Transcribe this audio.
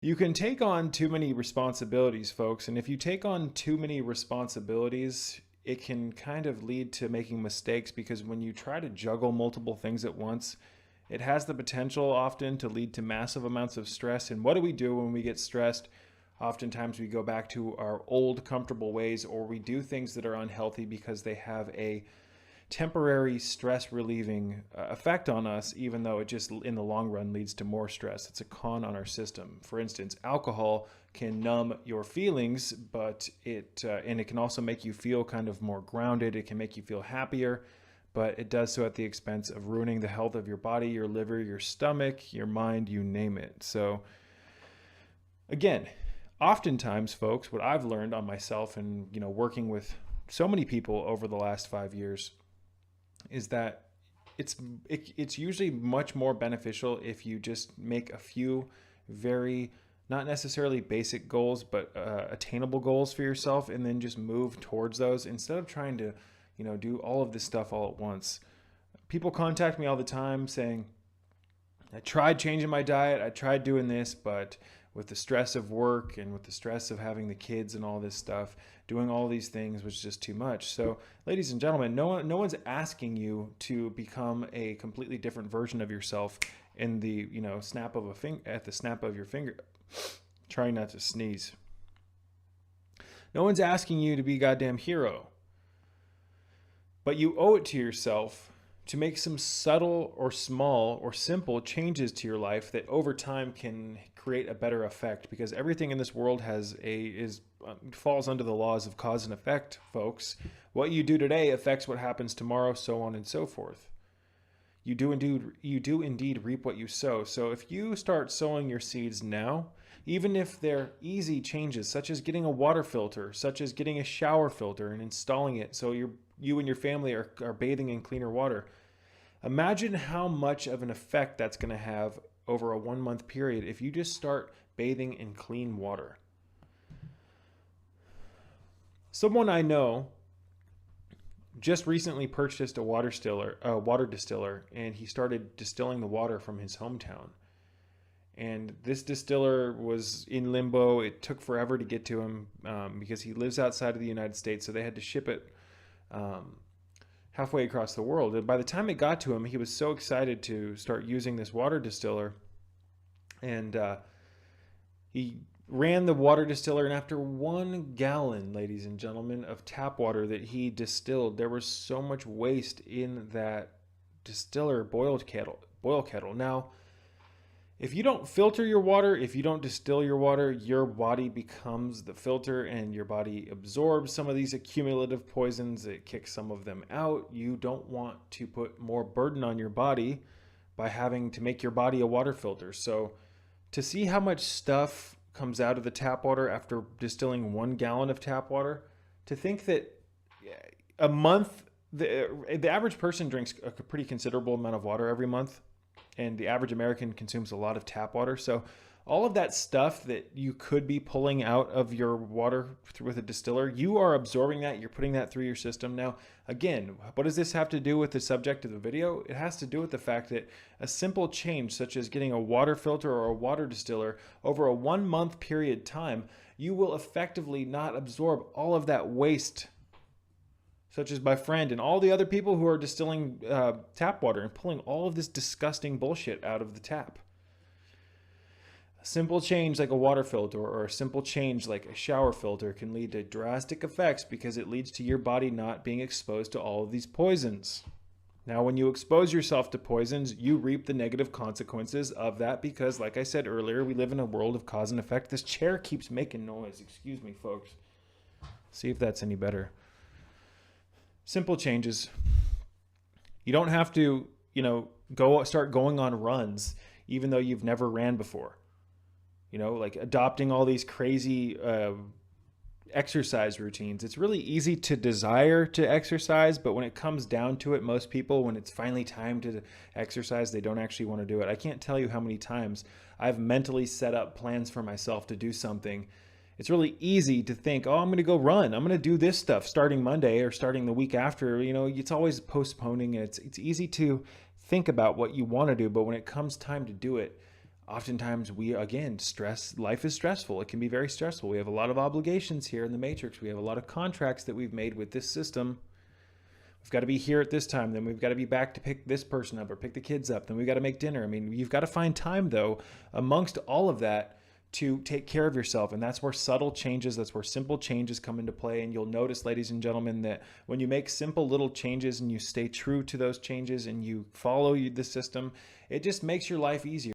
You can take on too many responsibilities, folks. And if you take on too many responsibilities, it can kind of lead to making mistakes because when you try to juggle multiple things at once, it has the potential often to lead to massive amounts of stress. And what do we do when we get stressed? Oftentimes we go back to our old comfortable ways, or we do things that are unhealthy because they have a temporary stress relieving effect on us, even though it just in the long run leads to more stress. It's a con on our system. For instance, alcohol can numb your feelings, but it can also make you feel kind of more grounded. It can make you feel happier, but it does so at the expense of ruining the health of your body, your liver, your stomach, your mind, you name it. So again, oftentimes, folks, what I've learned on myself and working with so many people over the last 5 years is that it's usually much more beneficial if you just make a few very not necessarily basic goals, but attainable goals for yourself, and then just move towards those instead of trying to do all of this stuff all at once. People contact me all the time saying, I tried changing my diet, I tried doing this, but with the stress of work and with the stress of having the kids and all this stuff, doing all these things was just too much. So, ladies and gentlemen, no one's asking you to become a completely different version of yourself in the snap of a finger, at the snap of your finger. Trying not to sneeze. No one's asking you to be a goddamn hero, but you owe it to yourself to make some subtle or small or simple changes to your life that over time can create a better effect, because everything in this world falls under the laws of cause and effect, folks. What you do today affects what happens tomorrow, so on and so forth. You do indeed reap what you sow. So if you start sowing your seeds now, even if they're easy changes, such as getting a water filter, such as getting a shower filter and installing it so you and your family are bathing in cleaner water, imagine how much of an effect that's going to have over a 1 month period if you just start bathing in clean water. Someone I know just recently purchased a water distiller, and he started distilling the water from his hometown. And this distiller was in limbo. It took forever to get to him because he lives outside of the United States, so they had to ship it halfway across the world. And by the time it got to him, he was so excited to start using this water distiller. And he ran the water distiller, and after 1 gallon, ladies and gentlemen, of tap water that he distilled, there was so much waste in that distiller boil kettle. Now, if you don't filter your water, if you don't distill your water, your body becomes the filter and your body absorbs some of these accumulative poisons. It kicks some of them out. You don't want to put more burden on your body by having to make your body a water filter. So to see how much stuff comes out of the tap water after distilling 1 gallon of tap water, to think that a month, the average person drinks a pretty considerable amount of water every month. And the average American consumes a lot of tap water. So all of that stuff that you could be pulling out of your water with a distiller, you are absorbing that. You're putting that through your system. Now, again, what does this have to do with the subject of the video? It has to do with the fact that a simple change, such as getting a water filter or a water distiller, over a 1 month period time, you will effectively not absorb all of that waste, such as my friend and all the other people who are distilling tap water and pulling all of this disgusting bullshit out of the tap. A simple change like a water filter or a simple change like a shower filter can lead to drastic effects because it leads to your body not being exposed to all of these poisons. Now, when you expose yourself to poisons, you reap the negative consequences of that because, like I said earlier, we live in a world of cause and effect. This chair keeps making noise. Excuse me, folks. See if that's any better. Simple changes. You don't have to, start going on runs, even though you've never ran before. Like adopting all these crazy exercise routines. It's really easy to desire to exercise, but when it comes down to it, most people, when it's finally time to exercise, they don't actually want to do it. I can't tell you how many times I've mentally set up plans for myself to do something. It's really easy to think, oh, I'm going to go run. I'm going to do this stuff starting Monday or starting the week after. It's always postponing. And it's easy to think about what you want to do, but when it comes time to do it, Oftentimes we, again, life is stressful. It can be very stressful. We have a lot of obligations here in the matrix. We have a lot of contracts that we've made with this system. We've got to be here at this time. Then we've got to be back to pick this person up or pick the kids up. Then we've got to make dinner. I mean, you've got to find time, though, amongst all of that to take care of yourself. And that's where subtle changes, that's where simple changes come into play. And you'll notice, ladies and gentlemen, that when you make simple little changes and you stay true to those changes and you follow the system, it just makes your life easier.